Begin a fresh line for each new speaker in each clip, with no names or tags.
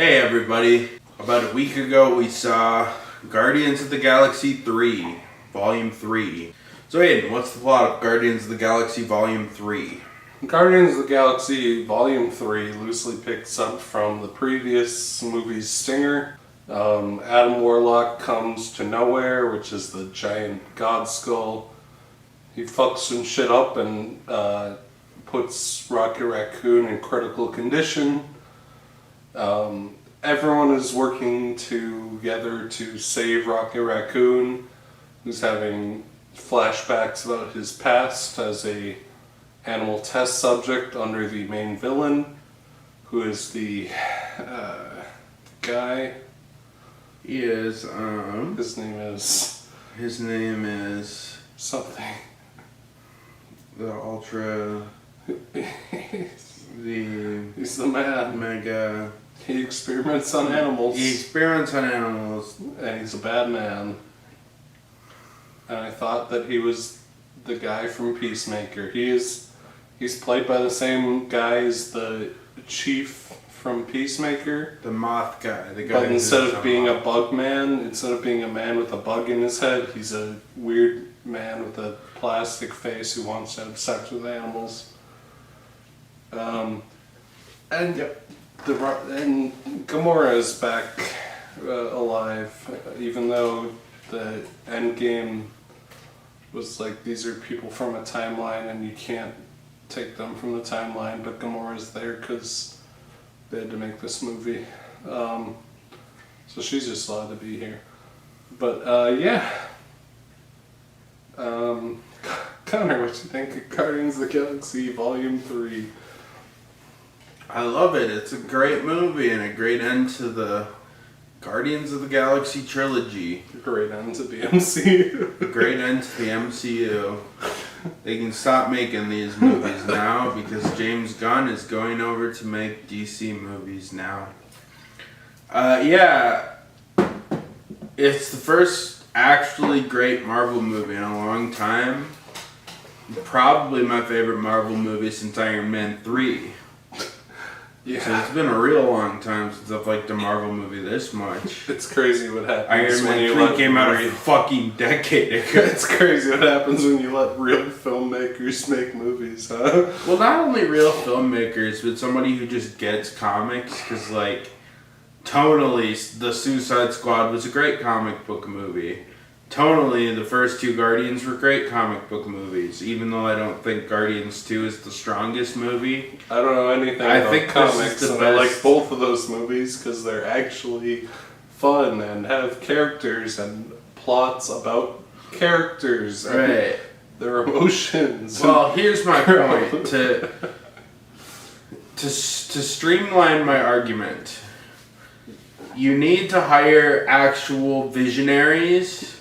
Hey everybody, about a week ago we saw Guardians of the Galaxy 3, Volume 3. So Aiden, what's the plot of Guardians of the Galaxy Volume 3?
Guardians of the Galaxy Volume 3 loosely picks up from the previous movie's stinger. Adam Warlock comes to nowhere, which is the giant god skull. He fucks some shit up and puts Rocket Raccoon in critical condition. Everyone is working together to save Rocket Raccoon, who's having flashbacks about his past as a animal test subject under the main villain, who is the guy.
He is,
His name is something.
The Ultra...
He's the man.
Mega...
He experiments on animals. And he's a bad man. And I thought that he was the guy from Peacemaker. He's played by the same guy as the chief from Peacemaker.
The moth guy. The guy.
But instead of being a bug man, instead of being a man with a bug in his head, he's a weird man with a plastic face who wants to have sex with animals. And Gamora is back alive, even though the end game was like, these are people from a timeline and you can't take them from the timeline, but Gamora's there because they had to make this movie. So she's just allowed to be here. But yeah. Connor, what you think of Guardians of the Galaxy Volume 3?
I love it. It's a great movie and a great end to the Guardians of the Galaxy trilogy.
A great end to the MCU.
A great end to the MCU. They can stop making these movies now because James Gunn is going over to make DC movies now. Yeah. It's the first actually great Marvel movie in a long time. Probably my favorite Marvel movie since Iron Man 3.
Yeah.
So it's been a real long time since I've liked a Marvel movie this much.
It's crazy what happens
Iron Man 3 came out a fucking decade ago.
It's crazy what happens when you let real filmmakers make movies, huh?
Well, not only real filmmakers, but somebody who just gets comics, because, like, tonally, The Suicide Squad was a great comic book movie. Tonally, the first two Guardians were great comic book movies, even though I don't think Guardians 2 is the strongest movie.
I don't know anything about comics, and I like both of those movies because they're actually fun and have characters and plots about characters and their emotions.
Well, here's my point. To streamline my argument, you need to hire actual visionaries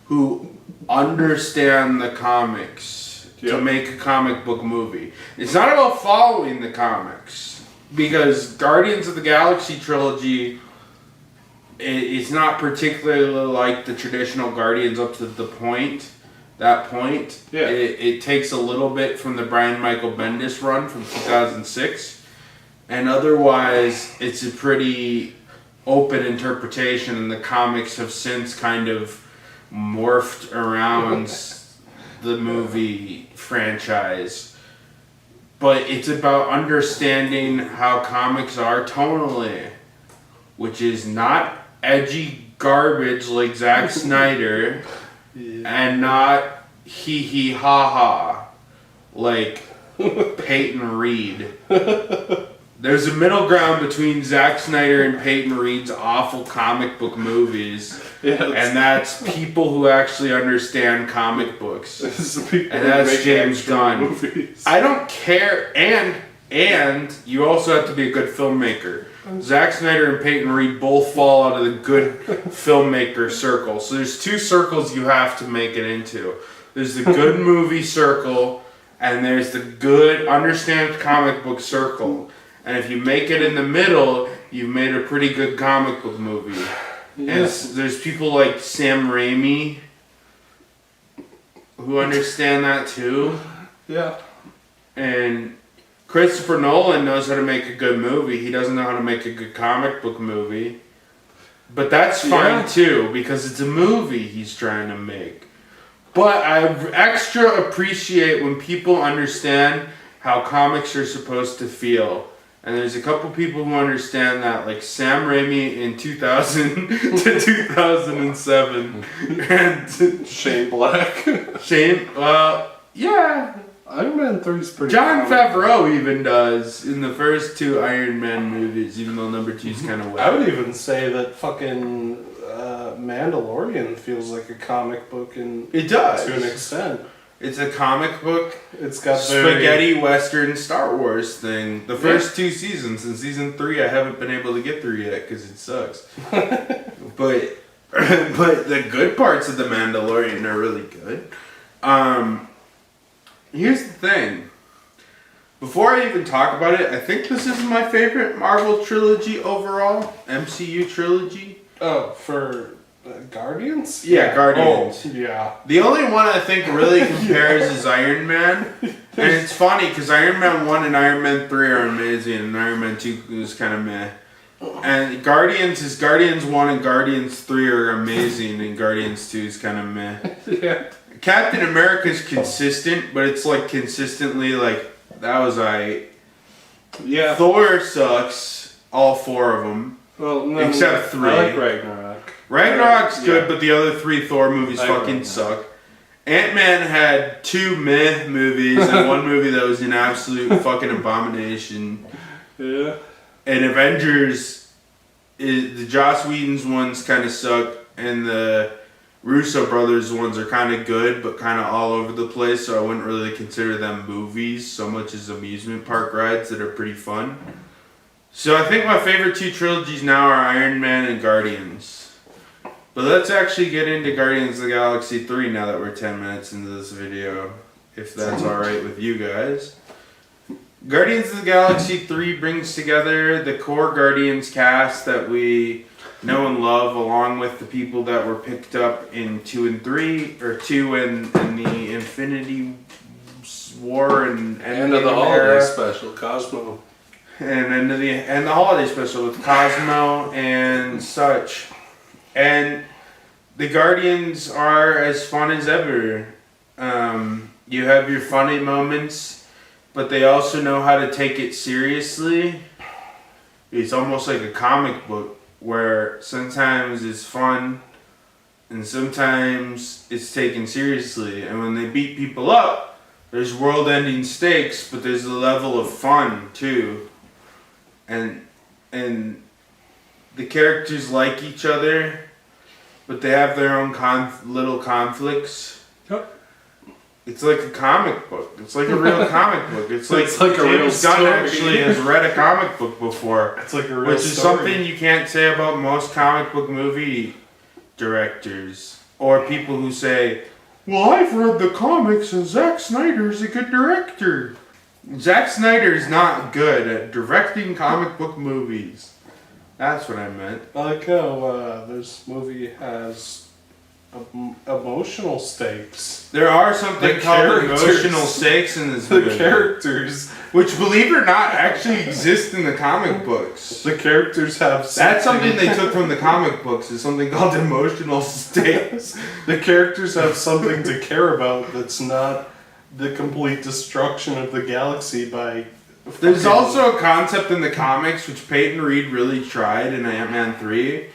who understand the comics to make a comic book movie. It's not about following the comics, because Guardians of the Galaxy trilogy is not particularly like the traditional Guardians up to that point.
Yeah.
It takes a little bit from the Brian Michael Bendis run from 2006, and otherwise it's a pretty open interpretation, and the comics have since kind of morphed around the movie franchise. But it's about understanding how comics are tonally, which is not edgy garbage like Zack Snyder, and not hee hee ha ha like Peyton Reed. There's a middle ground between Zack Snyder and Peyton Reed's awful comic book movies, and that's people who actually understand comic books, and that's James Gunn.
Movies.
I don't care, and you also have to be a good filmmaker. Zack Snyder and Peyton Reed both fall out of the good filmmaker circle. So there's two circles you have to make it into. There's the good movie circle, and there's the good understand comic book circle. And if you make it in the middle, you've made a pretty good comic book movie. Yeah. And there's people like Sam Raimi who understand that too.
Yeah.
And Christopher Nolan knows how to make a good movie. He doesn't know how to make a good comic book movie. But that's fine too, because it's a movie he's trying to make. But I extra appreciate when people understand how comics are supposed to feel. And there's a couple people who understand that, like Sam Raimi in 2000 to 2007. And
Shane Black.
Shane, yeah.
Iron Man 3 is pretty
Jon Favreau even does in the first 2 Iron Man movies, even though number 2's kind of wet.
I would even say that fucking Mandalorian feels like a comic book
it does
to an extent.
It's a comic book.
It's got
spaghetti western Star Wars thing. The first 2 seasons, and season 3 I haven't been able to get through yet because it sucks. but the good parts of the Mandalorian are really good. Here's the thing. Before I even talk about it, I think this is my favorite Marvel trilogy overall. MCU trilogy.
Oh, for Guardians?
Yeah, Guardians.
Oh, yeah.
The only one I think really compares is Iron Man. And it's funny because Iron Man 1 and Iron Man 3 are amazing, and Iron Man 2 is kind of meh. And Guardians 1 and Guardians 3 are amazing, and Guardians 2 is kind of meh.
Yeah.
Captain America's consistent, but it's like consistently like, that was alright.
Yeah.
Thor sucks, all 4 of them.
Well, no,
except 3.
I like Ragnarok.
Ragnarok's good, but the other 3 Thor movies fucking suck. Ant-Man had 2 meh movies and 1 movie that was an absolute fucking abomination.
Yeah.
And Avengers, the Joss Whedon's ones kind of suck, and the Russo brothers ones are kind of good, but kind of all over the place, so I wouldn't really consider them movies so much as amusement park rides that are pretty fun. So I think my favorite 2 trilogies now are Iron Man and Guardians. But let's actually get into Guardians of the Galaxy 3 now that we're 10 minutes into this video, if that's alright with you guys. Guardians of the Galaxy 3 brings together the core Guardians cast that we know and love, along with the people that were picked up in 2 and 3, or 2 in the Infinity War and
end of the holiday special, Cosmo.
And the holiday special with Cosmo and such. And the Guardians are as fun as ever. You have your funny moments, but they also know how to take it seriously. It's almost like a comic book where sometimes it's fun and sometimes it's taken seriously. And when they beat people up, there's world-ending stakes, but there's a level of fun too. And the characters like each other, but they have their own little conflicts.
Yep.
It's like a comic book. It's like a real comic book. It's like
a real
James Gunn
story.
actually has read a comic book before.
It's like a real
Which is
story.
something you can't say about most comic book movie directors. Or people who say, well, I've read the comics and Zack Snyder's a good director. Zack Snyder's not good at directing comic book movies. That's what I meant.
I like how this movie has emotional stakes.
There are something
The
called
characters.
emotional stakes in this
The
movie.
characters.
Which, believe it or not, actually exist in the comic books.
The characters have something.
That's something they took from the comic books, is something called emotional stakes.
The characters have something to care about that's not the complete destruction of the galaxy by...
There's
fucking-
also a concept in the comics which Peyton Reed really tried in Ant-Man 3,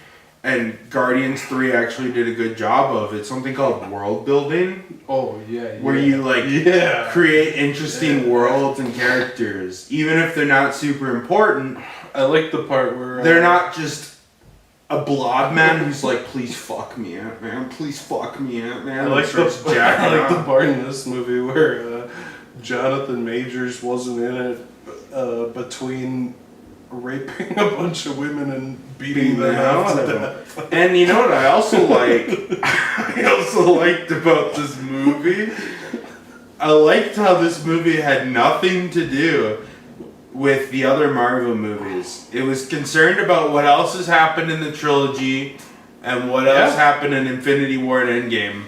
and Guardians 3 actually did a good job of. It's something called world building,
Oh, yeah.
where you create interesting
Yeah.
worlds and characters, even if they're not super important.
I like the part where...
They're not just a blob man who's like, please fuck me, Ant-Man, please fuck me, Ant-Man.
I like the
the
part in this movie where Jonathan Majors wasn't in it between raping a bunch of women and beating them out to death.
And you know what I also like? I also liked about this movie? I liked how this movie had nothing to do with the other Marvel movies. It was concerned about what else has happened in the trilogy and what else happened in Infinity War and Endgame.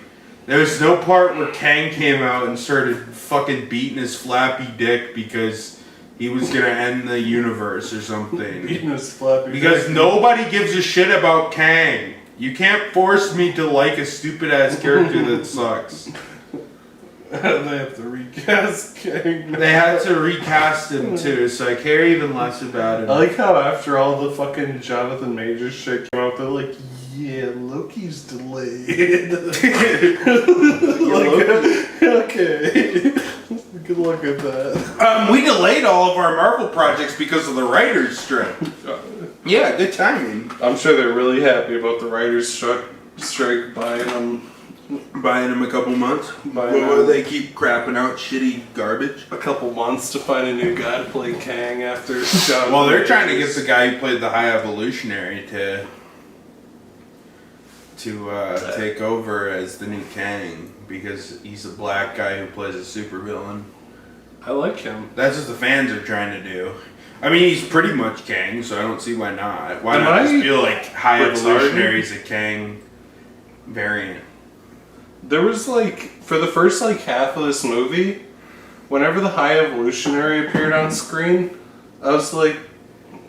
There was no part where Kang came out and started fucking beating his flappy dick because he was gonna end the universe or something.
Eating his flappy
Because
bird.
nobody gives a shit about Kang. You can't force me to like a stupid ass character that sucks.
They have to recast Kang.
They had to recast him too, so I care even less about him.
I like how after all the fucking Jonathan Majors shit came out, they're like, yeah, Loki's delayed. Like, okay. Good luck at that.
We delayed all of our Marvel projects because of the writer's strike. Yeah, good timing.
I'm sure they're really happy about the writer's strike buying them.
Buying him a couple months.
Buying
While
him.
they keep crapping out shitty garbage.
A couple months to find a new guy to play Kang after Jonathan
Well, they're trying to get
Majors.
the guy who played the High Evolutionary to take over as the new Kang because he's a black guy who plays a supervillain.
I like him.
That's what the fans are trying to do. I mean, he's pretty much Kang, so I don't see why not. Why
Am
not
I
just feel like High
retarded?
Evolutionary is a Kang variant?
There was like, for the first like half of this movie, whenever the High Evolutionary appeared on screen, I was like,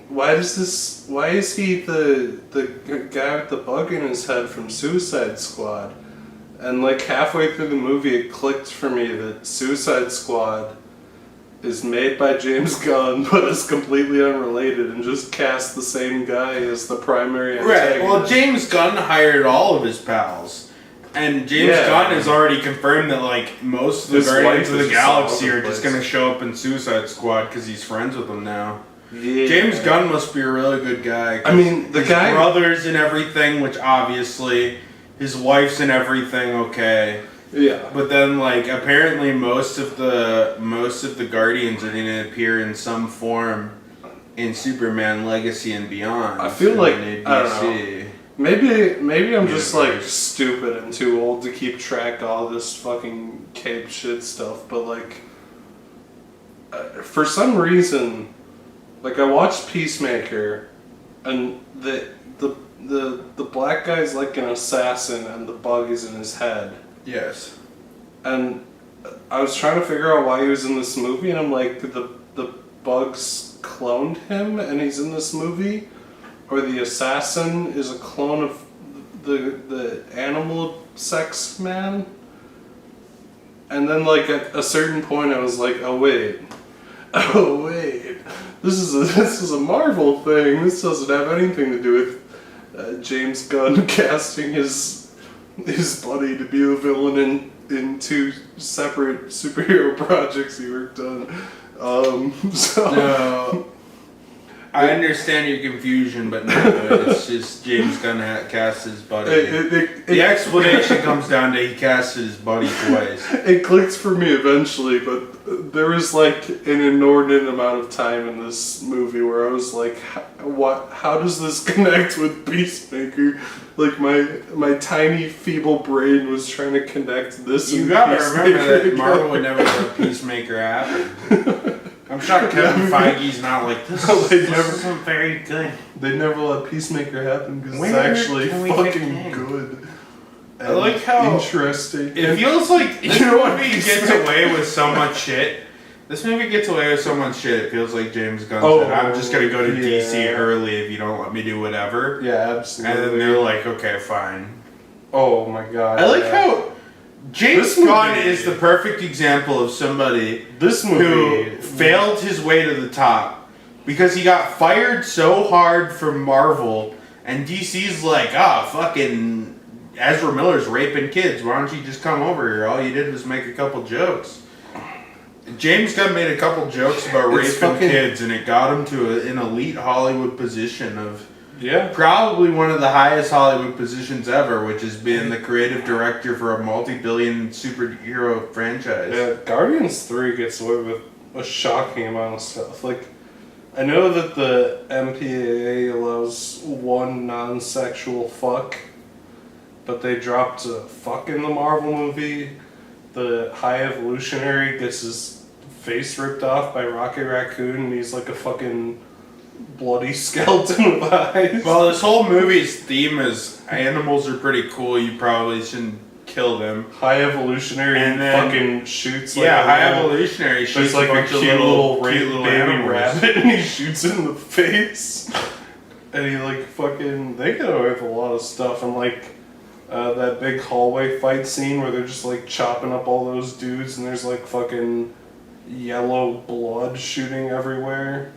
why is he the guy with the bug in his head from Suicide Squad? And like halfway through the movie it clicked for me that Suicide Squad is made by James Gunn but is completely unrelated and just cast the same guy as the primary antagonist.
Right. Well, James Gunn hired all of his pals. And James
Yeah.
Gunn has already confirmed that like most of the
His
Guardians
wife
of the
is just all
Galaxy
over
are
the
just
place.
going to show up in Suicide Squad because he's friends with them now.
Yeah.
James Gunn must be a really good guy. 'Cause
I mean, the
his
guy-
brothers and everything, which obviously his wife's and everything, okay.
Yeah.
But then, like, apparently most of the Guardians are going to appear in some form in Superman Legacy and beyond.
I feel
in
like-
the
I don't
DC.
Maybe I'm just like
Universe.
stupid and too old to keep track of all this fucking cape shit stuff, but like for some reason, like I watched Peacemaker, and the black guy's like an assassin and the bug is in his head,
Yes.
and I was trying to figure out why he was in this movie, and I'm like, the bugs cloned him and he's in this movie, or the assassin is a clone of the animal sex man. And then like at a certain point I was like, oh wait, this is a Marvel thing. This doesn't have anything to do with James Gunn casting his buddy to be the villain in two separate superhero projects he worked on. So
No. I understand your confusion, but no, it's just James Gunn cast his buddy. The explanation comes down to he casted his buddy twice.
It clicked for me eventually, but there was like an inordinate amount of time in this movie where I was like, how does this connect with Peacemaker? Like my tiny feeble brain was trying to connect this.
You
and
gotta
Peacemaker
remember that Marvel
together.
would never let Peacemaker happen. I'm shocked Kevin Feige's not like, this isn't very good.
They never let Peacemaker happen because it's
Where
actually
can we get
fucking
King?
good.
I like how
interesting.
It feels like this
You know what
movie gets away with so much shit. This movie gets away with so much shit. It feels like James Gunn said, I'm just gonna go to DC
yeah.
early if you don't let me do whatever.
Yeah,
And
absolutely.
then they're like, okay, fine.
oh my god.
I like
yeah.
how James
This
Gunn
movie-
is the perfect example of somebody
This
who
movie
failed his way to the top because he got fired so hard from Marvel, and DC's like, fucking Ezra Miller's raping kids. Why don't you just come over here? All you did was make a couple jokes. James Gunn made a couple jokes about
It's
raping
fucking-
kids, and it got him to an elite Hollywood position of
Yeah.
probably one of the highest Hollywood positions ever, which is being the creative director for a multi-billion superhero franchise.
Yeah, Guardians 3 gets away with a shocking amount of stuff. Like, I know that the MPAA allows one non-sexual fuck, but they dropped a fuck in the Marvel movie. The High Evolutionary gets his face ripped off by Rocket Raccoon, and he's like a fucking bloody skeleton with eyes.
Well, this whole movie's theme is animals are pretty cool. You probably shouldn't killed him.
High evolutionary
And then-
fucking shoots like
Yeah,
a
high
little-
evolutionary shoots
There's like a
bunch
cute
of
little
cute
baby
animals.
rabbit and he shoots it in the face. And he like fucking, they get away with a lot of stuff, and like that big hallway fight scene where they're just like chopping up all those dudes and there's like fucking yellow blood shooting everywhere.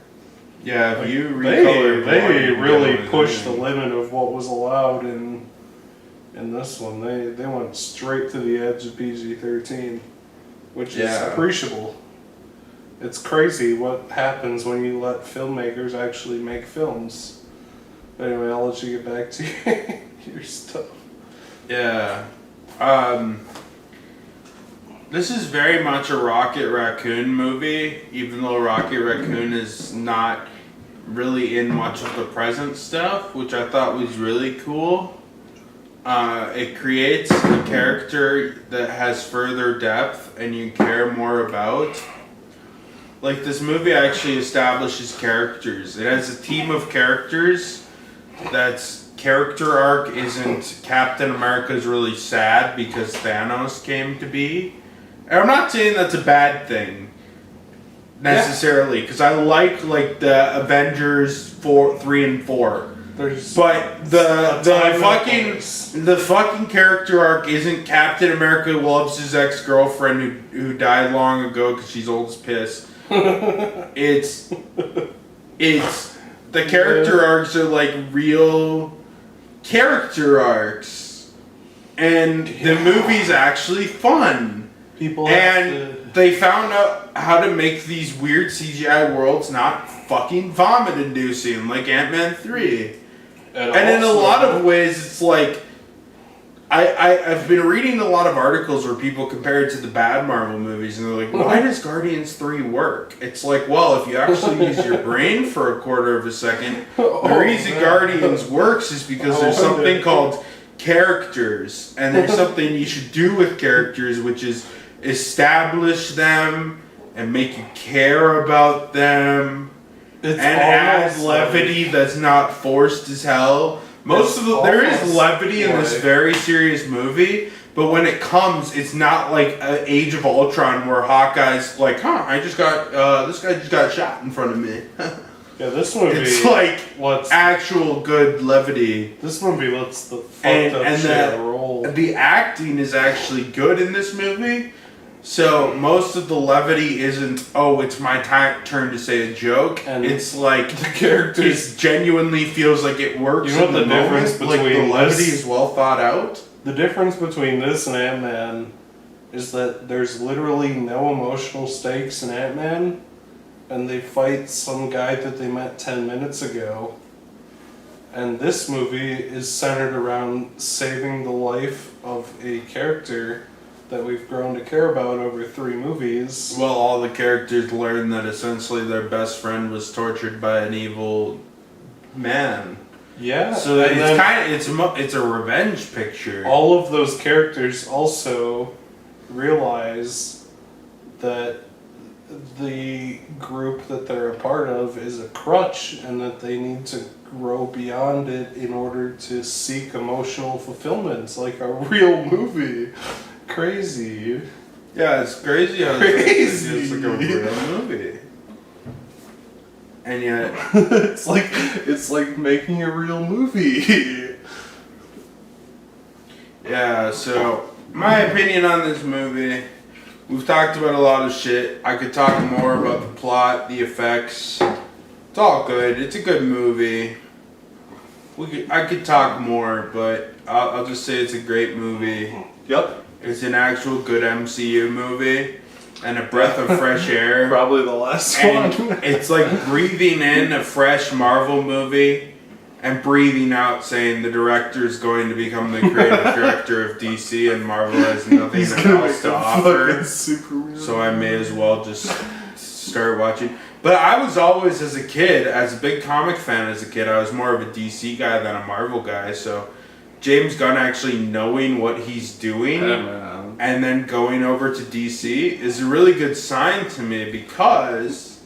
Yeah, if
Like,
you
they
recolor blood, you can
really
get away
pushed the
with
limit of what was allowed in this one. They went straight to the edge of PG-13, which is
Yeah.
appreciable. It's crazy what happens when you let filmmakers actually make films. Anyway, I'll let you get back to your stuff.
Yeah. This is very much a Rocket Raccoon movie, even though Rocket Raccoon is not really in much of the present stuff, which I thought was really cool. It creates a character that has further depth and you care more about. Like, this movie actually establishes characters. It has a team of characters that's character arc isn't Captain America's really sad because Thanos came to be. And I'm not saying that's a bad thing necessarily, because I like the Avengers 3 and 4.
There's
But the fucking character arc isn't Captain America loves his ex-girlfriend who died long ago because she's old as piss. It's the character arcs are like real character arcs, and the movie's actually fun.
people
And they found out how to make these weird CGI worlds not fucking vomit-inducing, like Ant-Man 3. And in a lot of ways, it's like I've been reading a lot of articles where people compare it to the bad Marvel movies, and they're like, why does Guardians 3 work? It's like, well, if you actually use your brain for a quarter of a second, the reason Guardians works is because there's something called characters, and there's something you should do with characters, which is establish them and make you care about them, and add levity that's not forced as hell. There is levity in this very serious movie, but when it comes, it's not like Age of Ultron where Hawkeye's like, this guy just got shot in front of me.
Yeah, this movie.
It's like actual good levity.
This movie lets the fucked up shit roll.
The acting is actually good in this movie. So most of the levity isn't, it's my turn to say a joke. And it's like
the characters.
It genuinely feels like it works.
You know what the difference between
the levity is well thought out?
The difference between this and Ant-Man is that there's literally no emotional stakes in Ant-Man, and they fight some guy that they met 10 minutes ago. And this movie is centered around saving the life of a character that we've grown to care about over 3 movies.
Well, all the characters learn that essentially their best friend was tortured by an evil man.
Yeah.
So it's a revenge picture.
All of those characters also realize that the group that they're a part of is a crutch and that they need to grow beyond it in order to seek emotional fulfillment. It's like a real movie. Crazy.
Yeah, it's crazy how it's like a real movie. And yet
it's like making a real movie.
Yeah, so my opinion on this movie, we've talked about a lot of shit. I could talk more about the plot, the effects. It's all good. It's a good movie. I could talk more, but I'll just say it's a great movie.
Yep.
It's an actual good MCU movie and a breath of fresh air.
Probably the last
And
one.
it's like breathing in a fresh Marvel movie and breathing out saying the director is going to become the creative director of DC and Marvel has nothing else to offer. So I may as well just start watching. But I was always, as a kid, as a big comic fan as a kid, I was more of a DC guy than a Marvel guy. So James Gunn actually knowing what he's doing and then going over to DC is a really good sign to me, because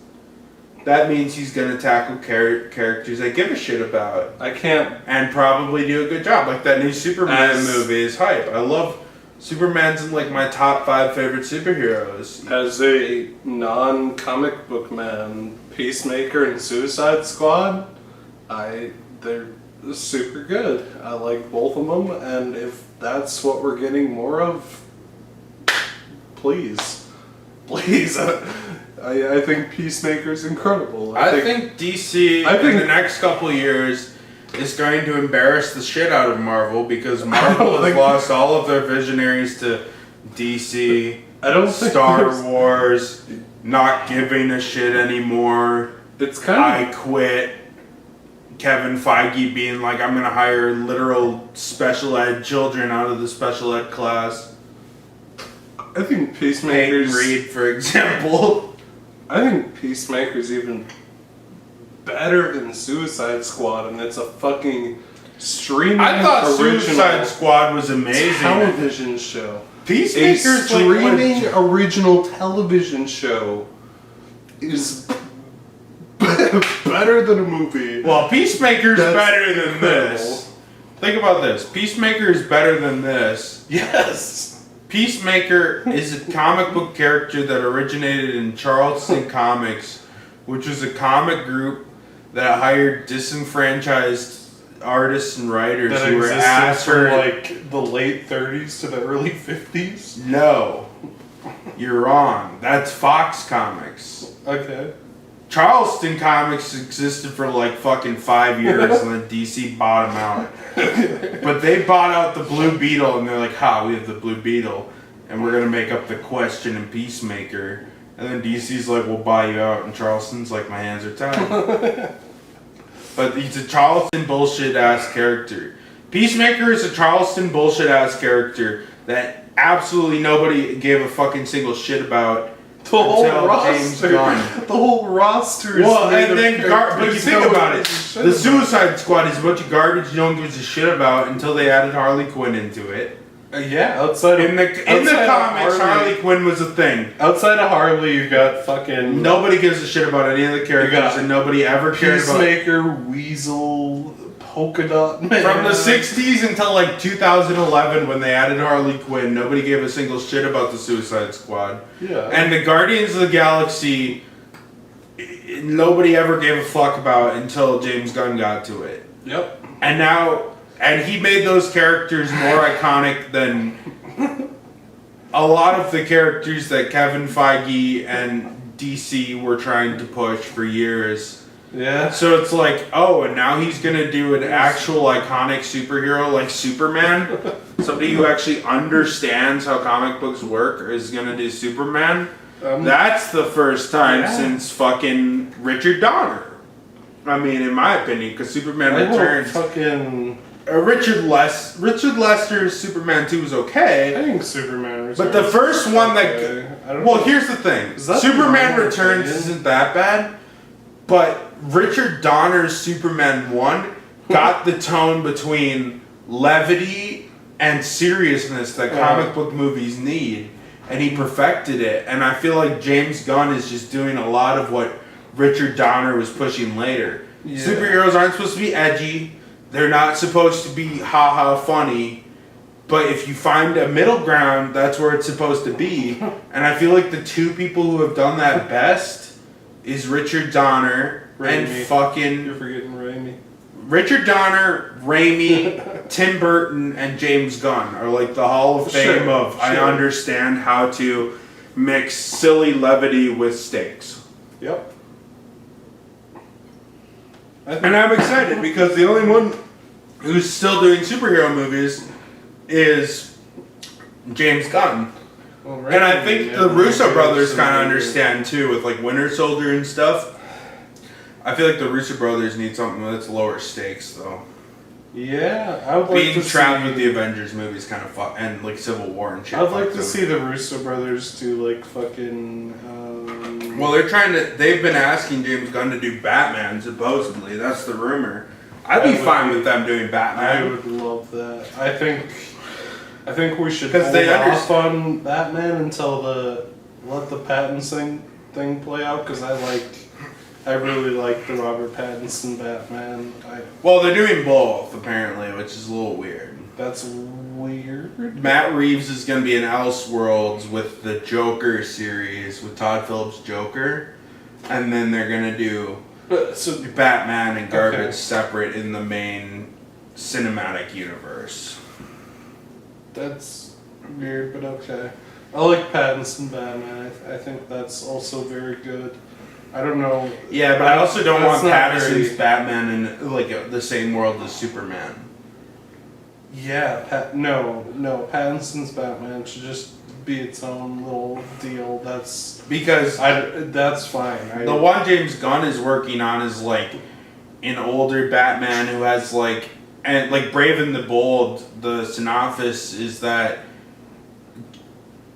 that means he's going to tackle characters I give a shit about.
I can't.
And probably do a good job. Like that new Superman movie is hype. I love Superman's in like my top 5 favorite superheroes.
As a non-comic book man, Peacemaker and Suicide Squad, they're super good. I like both of them, and if that's what we're getting more of, please. I think Peacemaker's incredible.
I think DC in the next couple of years is going to embarrass the shit out of Marvel because Marvel has lost all of their visionaries to DC.
I don't think
Star Wars, not giving a shit anymore.
It's kind
I quit. Kevin Feige being like, I'm gonna hire literal special ed children out of the special ed class.
I think Peacemaker's...
Reed, for example.
I think Peacemaker's even better than Suicide Squad, and it's a fucking streaming
I thought
original
Suicide Squad was amazing.
television show.
Peacemaker's
a streaming original television show is better than a movie.
Well, Peacemaker's
That's
better than
incredible.
this. Think about this. Peacemaker is better than this.
Yes.
Peacemaker is a comic book character that originated in Charleston Comics, which was a comic group that hired disenfranchised artists and writers
That
who were asked
from
for
like the late 30s to the early 50s.
No, you're wrong. That's Fox Comics.
Okay.
Charleston Comics existed for like fucking 5 years and then DC bought them out. But they bought out the Blue Beetle and they're like, ha, we have the Blue Beetle and we're gonna make up the Question and Peacemaker. And then DC's like, we'll buy you out, and Charleston's like, my hands are tied. But he's a Charleston bullshit ass character. Peacemaker is a Charleston bullshit ass character that absolutely nobody gave a fucking single shit about.
The whole
James
roster.
Gunn.
The whole roster is
Well,
made
and
of
then, but you
characters
think
nobody
about it.
gives a shit
The
about.
Suicide Squad is a bunch of garbage no one gives a shit about until they added Harley Quinn into it.
Yeah, outside
In the comics, Harley Quinn was a thing.
Outside of Harley, you got fucking
Nobody gives a shit about any of the characters, and nobody ever cared about.
Peacemaker, Weasel, Polka Dot Man.
From the 60s until like 2011 when they added Harley Quinn, nobody gave a single shit about the Suicide Squad.
Yeah.
And the Guardians of the Galaxy, nobody ever gave a fuck about until James Gunn got to it.
Yep.
And now, and he made those characters more iconic than a lot of the characters that Kevin Feige and DC were trying to push for years.
Yeah.
So it's like, oh, and now he's gonna do an actual iconic superhero like Superman. Somebody who actually understands how comic books work is gonna do Superman. That's the first time since fucking Richard Donner. I mean, in my opinion, because Superman Returns. Richard Lester's Superman 2 was okay.
I think Superman Returns.
But the first one well, here's the thing. Superman Returns isn't that bad, but Richard Donner's Superman 1 got the tone between levity and seriousness that comic book movies need, and he perfected it. And I feel like James Gunn is just doing a lot of what Richard Donner was pushing later. Yeah. Superheroes aren't supposed to be edgy. They're not supposed to be ha-ha funny. But if you find a middle ground, that's where it's supposed to be. And I feel like the two people who have done that best is Richard Donner and fucking...
You're forgetting Raimi.
Richard Donner, Raimi, Tim Burton, and James Gunn are like the Hall of Fame of I understand how to mix silly levity with stakes.
Yep.
And I'm excited because the only one who's still doing superhero movies is James Gunn. Well, right, and I think the Russo brothers kind of understand too with like Winter Soldier and stuff. I feel like the Russo brothers need something that's lower stakes though.
Yeah, I would like
being
to
trapped
see...
with the Avengers movies kind of fun, and like Civil War and shit.
I'd like to see the Russo brothers do like fucking.
Well, they've been asking James Gunn to do Batman, supposedly. That's the rumor. I'd be fine with them doing Batman.
I would love that. I think we should
hold
off on Batman until let the Pattinson thing play out, because I really like the Robert Pattinson Batman.
Well, they're doing both apparently, which is a little weird.
That's weird.
Matt Reeves is going to be in Elseworlds with the Joker series, with Todd Phillips' Joker. And then they're going to do
So
Batman and Garbage
Okay.
separate in the main cinematic universe.
that's weird, but okay. I like Pattinson Batman. I think that's also very good. I don't know.
Yeah, but I also don't
That's
want
not
Pattinson's
very-
Batman in like the same world as Superman.
Yeah, no. Pattinson's Batman should just be its own little deal. That's
Because
that's fine.
the one James Gunn is working on is like an older Batman who has like, and like Brave and the Bold, the synopsis is that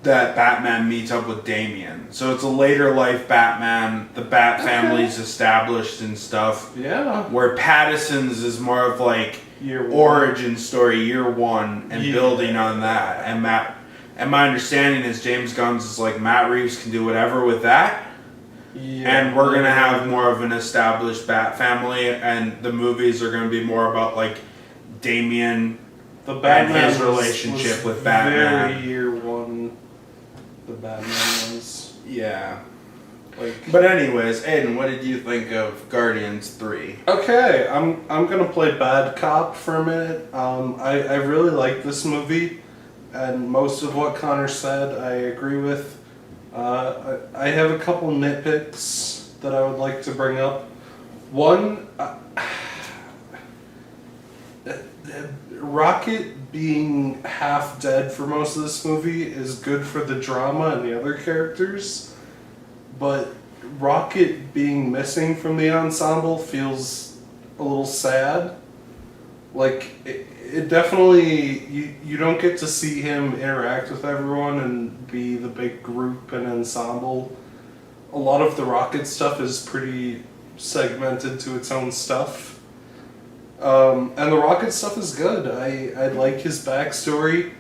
Batman meets up with Damian. So it's a later life Batman, the Bat family's established and stuff.
Yeah.
Where Pattinson's is more of like
Year one.
origin story, year one, and
Yeah.
building on that. And my understanding is James Gunn's is like Matt Reeves can do whatever with that.
Yeah.
And we're gonna have more of an established Bat family, and the movies are gonna be more about like Damian
the Batman
his relationship
was
with Batman.
Very year one. The Batman was
Yeah.
like.
But anyways, Aiden, what did you think of Guardians 3?
Okay, I'm gonna play bad cop for a minute. I really like this movie, and most of what Connor said I agree with. I have a couple nitpicks that I would like to bring up. One, Rocket being half dead for most of this movie is good for the drama and the other characters, but Rocket being missing from the ensemble feels a little sad. Like, it definitely, you don't get to see him interact with everyone and be the big group and ensemble. A lot of the Rocket stuff is pretty segmented to its own stuff. And the Rocket stuff is good. I like his backstory.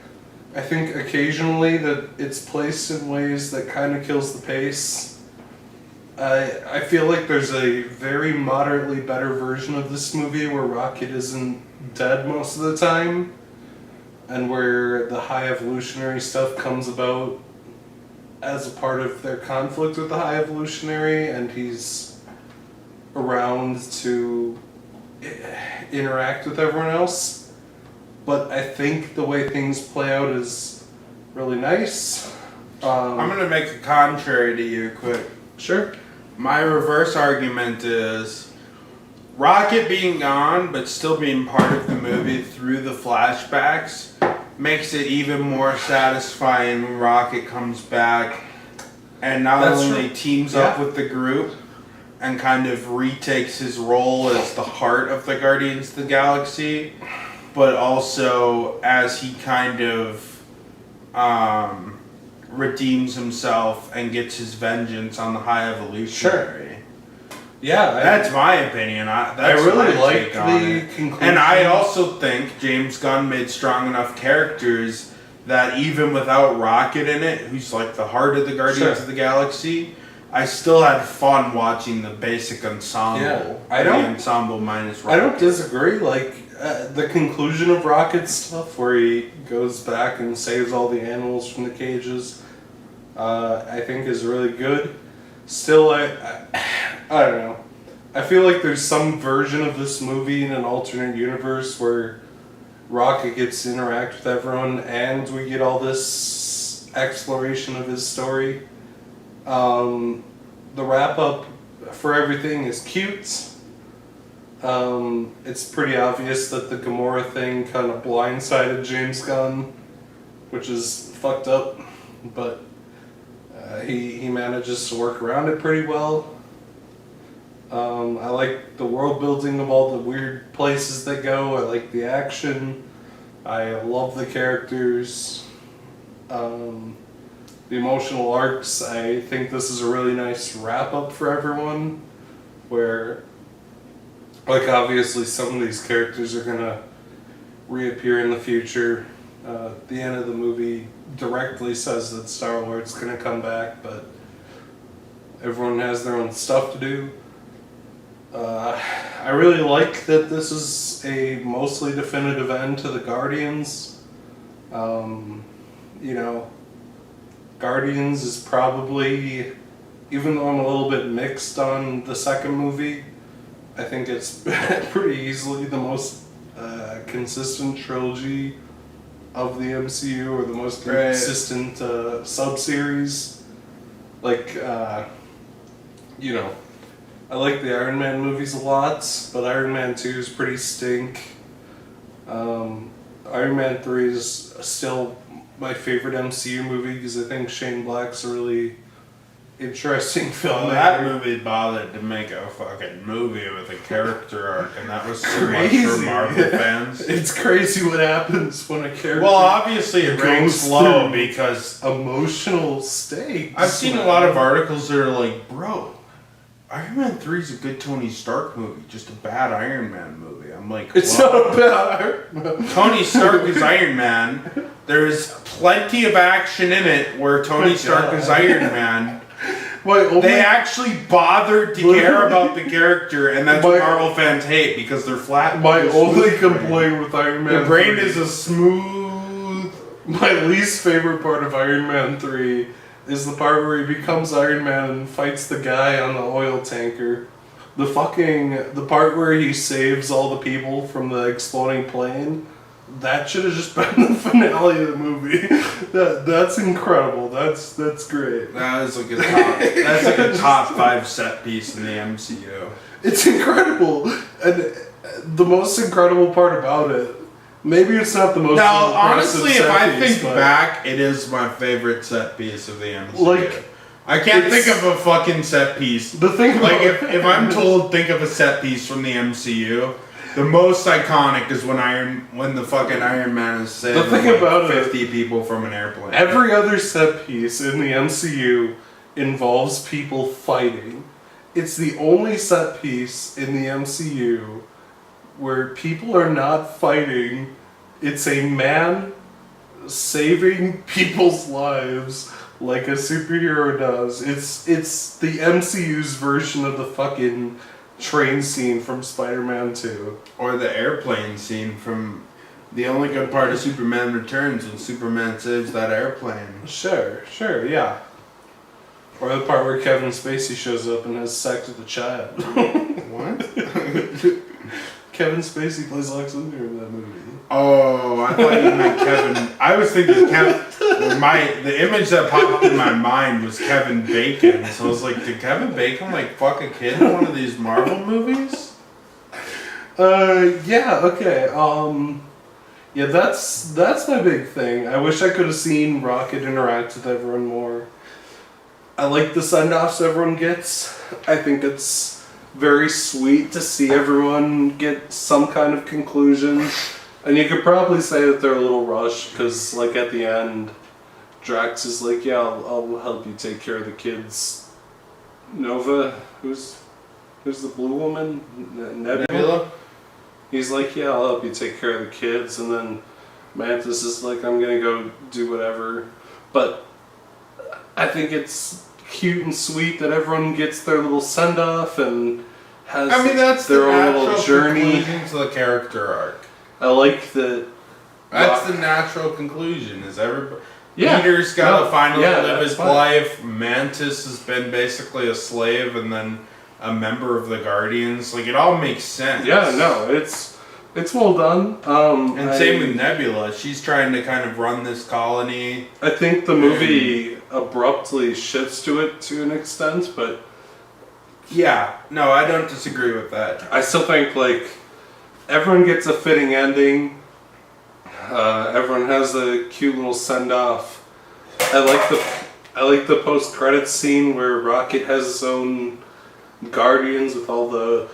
I think occasionally that it's placed in ways that kind of kills the pace. I feel like there's a very moderately better version of this movie where Rocket isn't dead most of the time, and where the High Evolutionary stuff comes about as a part of their conflict with the High Evolutionary, and he's around to interact with everyone else. But I think the way things play out is really nice.
I'm gonna make a contrary to you quick.
Sure.
My reverse argument is Rocket being gone but still being part of the movie through the flashbacks makes it even more satisfying when Rocket comes back and not
That's
only
true.
teams up with the group and kind of retakes his role as the heart of the Guardians of the Galaxy, but also as he kind of redeems himself and gets his vengeance on the High Evolutionary.
Yeah,
That's my opinion. That's
I really
my
like
take on
the
it.
conclusion.
And I also think James Gunn made strong enough characters that even without Rocket in it, who's like the heart of the Guardians of the Galaxy, I still had fun watching the basic ensemble.
Yeah,
The ensemble minus Rocket.
I don't disagree. Like the conclusion of Rocket stuff, where he goes back and saves all the animals from the cages, I think is really good. Still, I don't know. I feel like there's some version of this movie in an alternate universe where Rocket gets to interact with everyone, and we get all this exploration of his story. The wrap up for everything is cute. It's pretty obvious that the Gamora thing kind of blindsided James Gunn, which is fucked up, but he manages to work around it pretty well. I like the world building of all the weird places they go. I like the action. I love the characters. The emotional arcs. I think this is a really nice wrap up for everyone, where, like, obviously some of these characters are gonna reappear in the future. The end of the movie directly says that Star-Lord's gonna come back, but everyone has their own stuff to do. I really like that this is a mostly definitive end to the Guardians. You know, Guardians is probably, even though I'm a little bit mixed on the second movie, I think it's pretty easily the most consistent trilogy of the MCU, or the most consistent sub-series. Like, you know, I like the Iron Man movies a lot, but Iron Man 2 is pretty stink. Iron Man 3 is still my favorite MCU movie because I think Shane Black's a really interesting film.
Well, that movie bothered to make a fucking movie with a character arc, and that was too much for Marvel fans.
It's crazy what happens when a character.
Well, obviously it ranks
goes
low
through
because
emotional stakes.
I've seen a lot of articles that are like, bro, Iron Man 3 is a good Tony Stark movie, just a bad Iron Man movie. I'm like,
it's
well,
not about Iron Man.
Tony Stark is Iron Man. There's plenty of action in it where Tony Stark is Iron Man. They actually bothered to care about the character, and that's what Marvel fans hate because they're flat.
My only complaint with Iron Man 3...
The brain is a smooth...
My least favorite part of Iron Man 3 is the part where he becomes Iron Man and fights the guy on the oil tanker. The part where he saves all the people from the exploding plane. That should have just been the finale of the movie. That's incredible. That's great.
That's like a top 5 set piece in the MCU.
It's incredible, and the most incredible part about it. Maybe it's not the most.
Now, honestly, if I
piece,
think back, it is my favorite set piece of the MCU.
Like,
I can't think of a fucking set piece.
The thing,
like if I'm told think of a set piece from the MCU. The most iconic is when the fucking Iron Man is saving like 50 people from an airplane.
Every other set piece in the MCU involves people fighting. It's the only set piece in the MCU where people are not fighting. It's a man saving people's lives like a superhero does. It's the MCU's version of the fucking train scene from Spider-Man 2.
Or the airplane scene from the only good part of Superman Returns when Superman saves that airplane.
Sure, yeah. Or the part where Kevin Spacey shows up and has sex with a child.
What?
Kevin Spacey plays Lex Luthor in that movie.
Oh, I thought you meant Kevin. I was thinking the image that popped in my mind was Kevin Bacon. So I was like, did Kevin Bacon like fuck a kid in one of these Marvel movies?
Yeah, okay. Yeah, that's my big thing. I wish I could have seen Rocket interact with everyone more. I like the send-offs everyone gets. I think it's very sweet to see everyone get some kind of conclusion. And you could probably say that they're a little rushed, because like at the end, Drax is like, yeah, I'll help you take care of the kids. Nova, who's the blue woman? Nebula? He's like, yeah, I'll help you take care of the kids. And then Mantis is like, I'm gonna go do whatever. But I think it's cute and sweet that everyone gets their little send-off and has
that's
their
the
own little journey
to the character arc.
I like that.
That's the natural conclusion. Is everybody?
Yeah.
Peter's got to finally live his
fine.
life. Mantis has been basically a slave, and then a member of the Guardians. Like it all makes sense.
Yeah, no, it's well done.
And same with Nebula. She's trying to kind of run this colony.
I think the movie abruptly shifts to it to an extent, but
yeah, no, I don't disagree with that.
I still think like everyone gets a fitting ending. Everyone has a cute little send off. I like the post credits scene where Rocket has his own Guardians with all the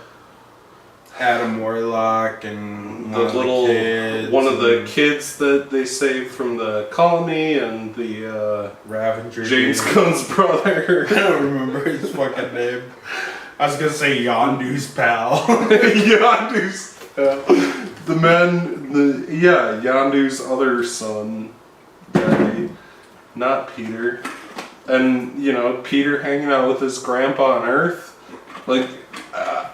Adam Warlock and
the little one of the kids that they saved from the colony and the
Ravager.
James Gunn's brother.
I don't remember his fucking name. I was gonna say Yondu's pal.
Yondu's pal. Yondu's other son, guy, not Peter, and Peter hanging out with his grandpa on Earth, like.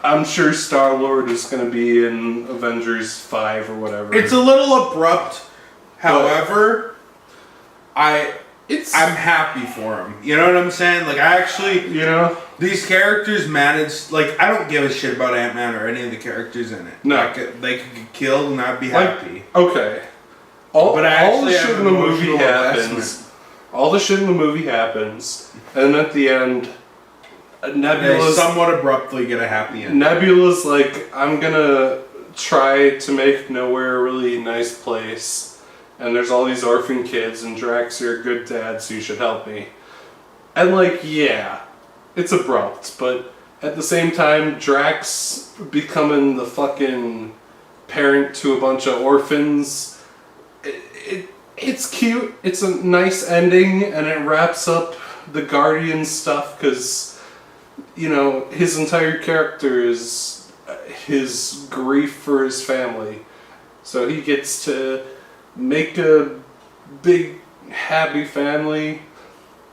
I'm sure Star-Lord is going to be in Avengers 5 or whatever.
It's a little abrupt. However, I'm happy for him. You know what I'm saying? Like, I actually, these characters managed. Like, I don't give a shit about Ant-Man or any of the characters in it.
No.
Like, they could get killed and I'd be happy.
Okay. All the shit in the movie happens.
investment.
All the shit in the movie happens, and at the end,
They somewhat abruptly get a happy ending.
Nebula's like, I'm gonna try to make nowhere a really nice place, and there's all these orphan kids, and Drax, you're a good dad, so you should help me. And like, yeah, it's abrupt, but at the same time, Drax becoming the fucking parent to a bunch of orphans, it's cute. It's a nice ending, and it wraps up the Guardian stuff, because his entire character is his grief for his family. So he gets to make a big, happy family.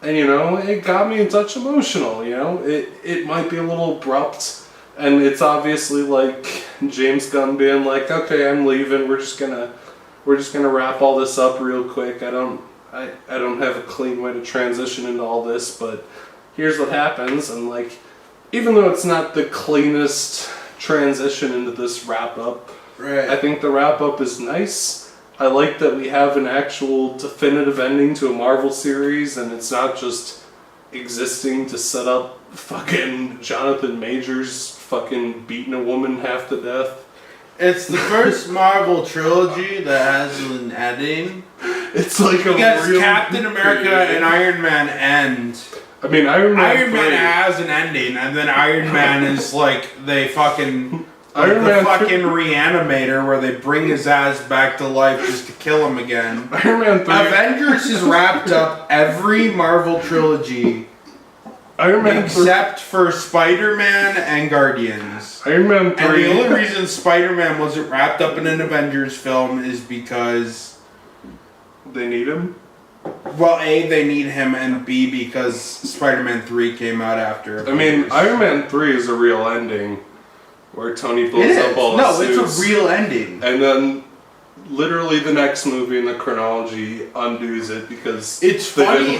And, it got me a touch emotional, It might be a little abrupt. And it's obviously like James Gunn being like, okay, I'm leaving. We're just gonna wrap all this up real quick. I don't have a clean way to transition into all this, but here's what happens. And like, even though it's not the cleanest transition into this wrap up,
right.
I think the wrap up is nice. I like that we have an actual definitive ending to a Marvel series, and it's not just existing to set up fucking Jonathan Majors fucking beating a woman half to death.
It's the first Marvel trilogy that has an ending.
It's like
because Captain America and Iron Man end.
I mean, Iron Man
has an ending, and then Iron Man is like they fucking fucking reanimator where they bring his ass back to life just to kill him again.
Iron Man 3.
Avengers has wrapped up every Marvel trilogy. Except for Spider-Man and Guardians.
Iron Man 3.
And the only reason Spider-Man wasn't wrapped up in an Avengers film is because
they need him?
Well, A, they need him, and B, because Spider-Man 3 came out after Avengers.
I mean, Iron Man 3 is a real ending. Where Tony blows up all his suits.
No, it's a real ending.
And then literally the next movie in the chronology undoes it because
it's funny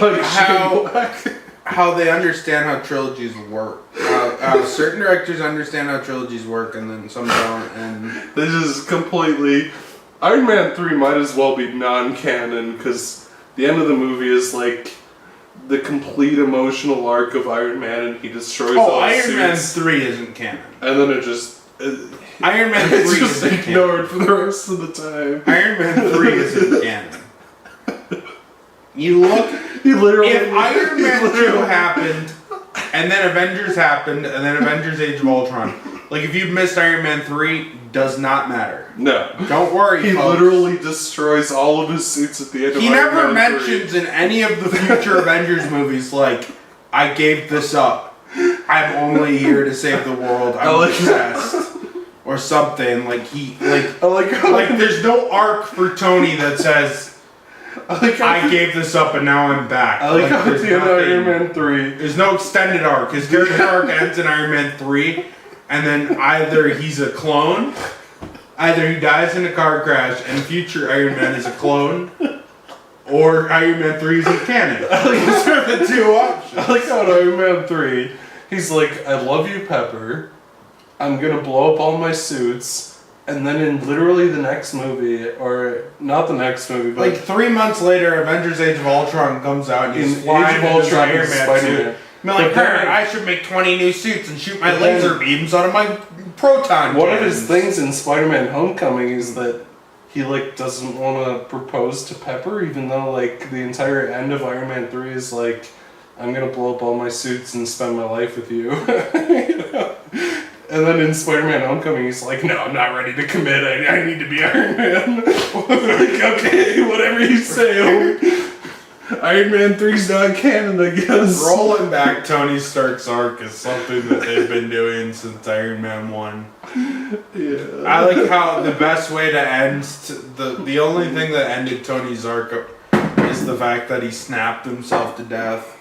how they understand how trilogies work. How certain directors understand how trilogies work, and then some don't. And
this is completely Iron Man 3 might as well be non-canon because the end of the movie is like the complete emotional arc of Iron Man, and he destroys all the suits.
Iron Man 3 isn't canon.
And then it just
Iron Man 3
is just
isn't
ignored
canon.
for the rest of the time.
Iron Man 3 isn't canon. You look. If Iron Man 2 happened, and then Avengers happened, and then Avengers Age of Ultron, like if you've missed Iron Man 3, does not matter.
No.
Don't worry,
He
folks.
literally destroys all of his suits at the end of
He
Iron
never
Man
mentions in any of the future Avengers movies, like, I gave this up. I'm only here to save the world. I'm obsessed. Or something. Like, there's no arc for Tony that says, I gave this up and now I'm back.
I like how at the end of Iron Man 3.
There's no extended arc. His character arc ends in Iron Man 3, and then either he's a clone, either he dies in a car crash, and future Iron Man is a clone, or Iron Man 3 is in canon. Those are the two options.
I like how in Iron Man 3, he's like, I love you, Pepper. I'm gonna blow up all my suits. And then in literally the next movie, or not the next movie, but
like 3 months later, Avengers Age of Ultron comes out, and he's flying in his Iron Man suit. I'm like, I should make 20 new suits and shoot my laser beams out of my proton
One
cannons.
of his things in Spider-Man Homecoming is that he like doesn't want to propose to Pepper, even though like the entire end of Iron Man 3 is like, I'm gonna blow up all my suits and spend my life with you. You know? And then in Spider-Man Homecoming, he's like, no, I'm not ready to commit. I need to be Iron Man. Like, okay, whatever you say. Iron Man 3's not canon, I guess.
Rolling back Tony Stark's arc is something that they've been doing since Iron Man 1.
Yeah.
I like how the best way to end... The only thing that ended Tony's arc is the fact that he snapped himself to death.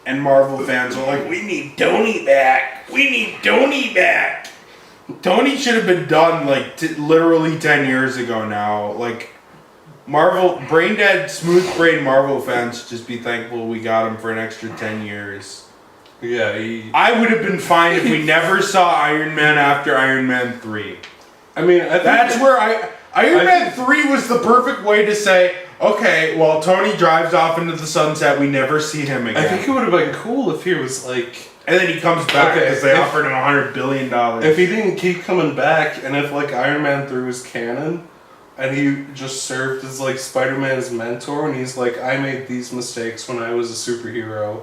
And Marvel fans were like, we need Tony back. We need Tony back. Tony should have been done like literally 10 years ago now. Like, Marvel, brain dead, smooth brain Marvel fans should just be thankful we got him for an extra 10 years.
Yeah,
I would have been fine if we never saw Iron Man after Iron Man 3.
I mean,
that's where Iron Man 3 was the perfect way to say, okay, well, Tony drives off into the sunset, we never see him again.
I think it would have been cool if he was like...
And then he comes back because they offered him $100 billion.
If he didn't keep coming back, and if like Iron Man 3 was canon, and he just served as like Spider-Man's mentor, and he's like, I made these mistakes when I was a superhero.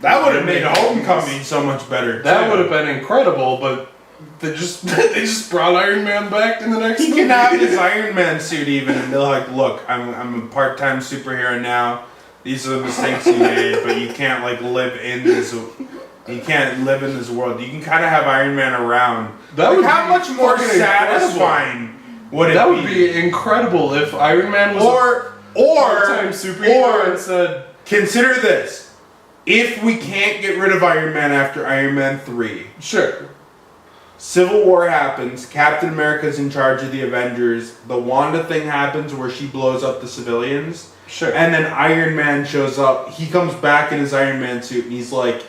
That would have made Homecoming so much better too.
That would have been incredible, but they just brought Iron Man back in the next movie.
He can have his Iron Man suit even, and they're like, look, I'm a part-time superhero now. These are the mistakes you made, but you can't like live in this. You can't live in this world. You can kind of have Iron Man around.
That would
how much more satisfying would it be?
That would be incredible if Iron Man was a part-time superhero and said,
consider this. If we can't get rid of Iron Man after Iron Man 3.
Sure.
Civil War happens. Captain America's in charge of the Avengers. The Wanda thing happens where she blows up the civilians.
Sure.
And then Iron Man shows up. He comes back in his Iron Man suit and he's like,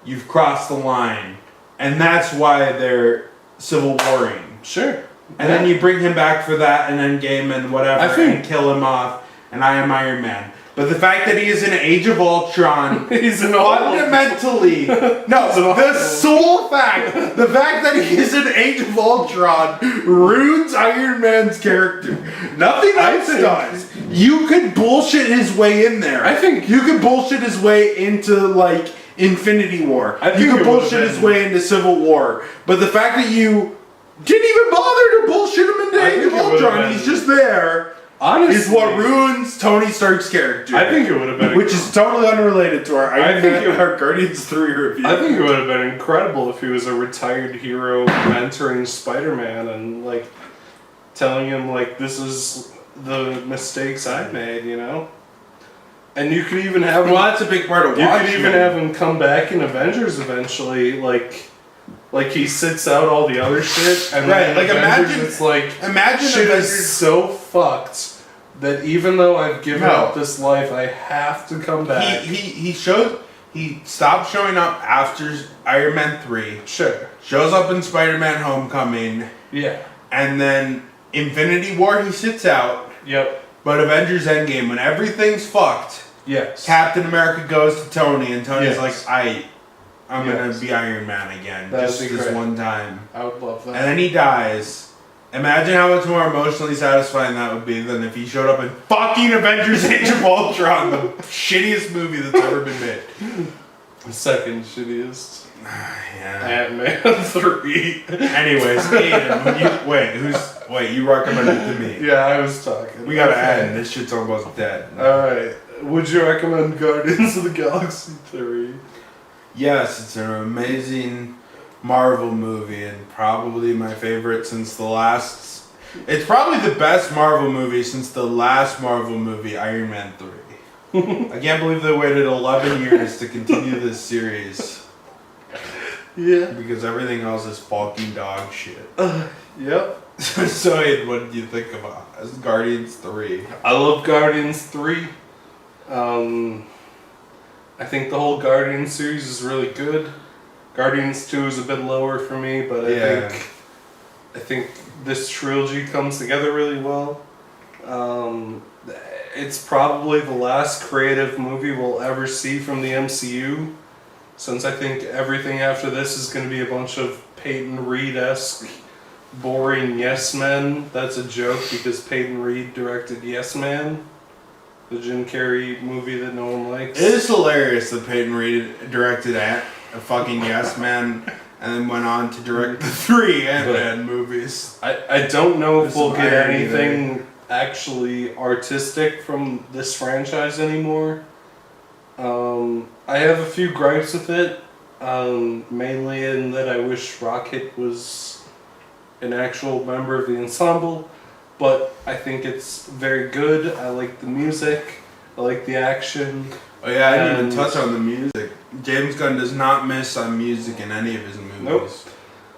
you've crossed the line. And that's why they're civil warring.
Sure.
And then you bring him back for that and Endgame and whatever and kill him off. And I am Iron Man. But the fact that he is in Age of Ultron,
he's an
fundamentally, the sole fact, the fact that he is in Age of Ultron ruins Iron Man's character. Nothing else does. You could bullshit his way in there.
I think
you could bullshit his way into like Infinity War. You could bullshit his way into Civil War. But the fact that you didn't even bother to bullshit him into Age of Ultron, he's just there.
Honestly,
is what ruins Tony Stark's character.
I think it would have been,
which is totally unrelated to our our Guardians 3 review.
I think it would have been incredible if he was a retired hero mentoring Spider-Man and like telling him like this is the mistakes I made, you know. And you could even have him.
Well, that's a big part of watching.
You could even have him come back in Avengers eventually, like he sits out all the other shit, and
right, like
Avengers,
imagine
it's like
shit
is so fucked that even though I've given up this life, I have to come back.
He stopped showing up after Iron Man 3.
Sure.
Shows up in Spider-Man Homecoming.
Yeah.
And then Infinity War he sits out.
Yep.
But Avengers Endgame, when everything's fucked.
Yes.
Captain America goes to Tony, and Tony's like, I'm gonna be Iron Man again.
Just
this one time.
I would love that.
And then he dies. Imagine how much more emotionally satisfying that would be than if he showed up in fucking Avengers Age of Ultron, the shittiest movie that's ever been made.
The second shittiest.
Yeah.
Ant-Man 3.
Anyways, Aiden, you recommended it to me.
Yeah, I was talking.
We gotta end. This shit's almost dead.
Alright. Would you recommend Guardians of the Galaxy 3?
Yes, it's an amazing Marvel movie and probably my favorite since the last... It's probably the best Marvel movie since the last Marvel movie, Iron Man 3. I can't believe they waited 11 years to continue this series.
Yeah.
Because everything else is fucking dog shit.
Yep.
So, what did you think about Guardians 3?
I love Guardians 3. I think the whole Guardians series is really good. Guardians 2 is a bit lower for me, but I think this trilogy comes together really well. It's probably the last creative movie we'll ever see from the MCU, since I think everything after this is going to be a bunch of Peyton Reed-esque boring Yes Men. That's a joke because Peyton Reed directed Yes Man, the Jim Carrey movie that no one likes.
It is hilarious that Peyton Reed directed a fucking Yes Man and then went on to direct the 3 Ant-Man movies.
I don't know if we'll get anything actually artistic from this franchise anymore. I have a few gripes with it, mainly in that I wish Rocket was an actual member of the ensemble, but I think it's very good. I like the music, I like the action.
Oh yeah, I didn't even touch on the music. James Gunn does not miss on music in any of his movies.
Nope.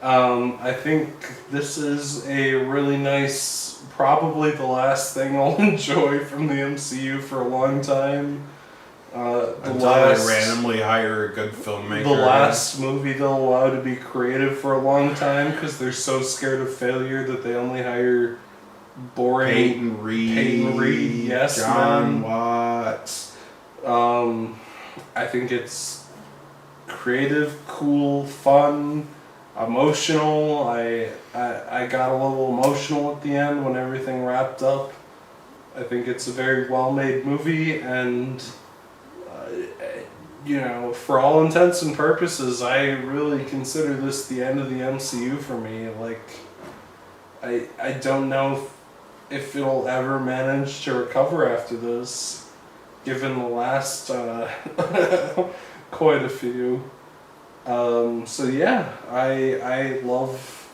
I think this is a really nice, probably the last thing I'll enjoy from the MCU for a long time.
Until they randomly hire a good filmmaker.
The last movie they'll allow to be creative for a long time because they're so scared of failure that they only hire boring
Peyton Reed,
yes,
John
man.
Watts.
I think it's creative, cool, fun, emotional. I got a little emotional at the end when everything wrapped up. I think it's a very well-made movie, and you know, for all intents and purposes, I really consider this the end of the MCU for me. Like, I don't know if it'll ever manage to recover after this, given the last quite a few. So yeah, I love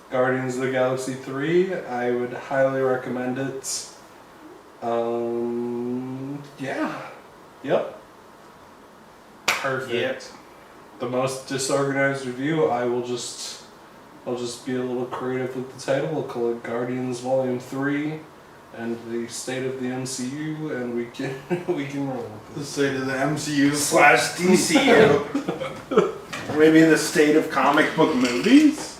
Guardians of the Galaxy 3. I would highly recommend it. Yeah. Yep. Perfect.
Yep.
The most disorganized review, I'll just be a little creative with the title. We'll call it Guardians Volume 3 and the state of the MCU, and we can roll with
The state of the MCU/DCU. Maybe the state of comic book movies?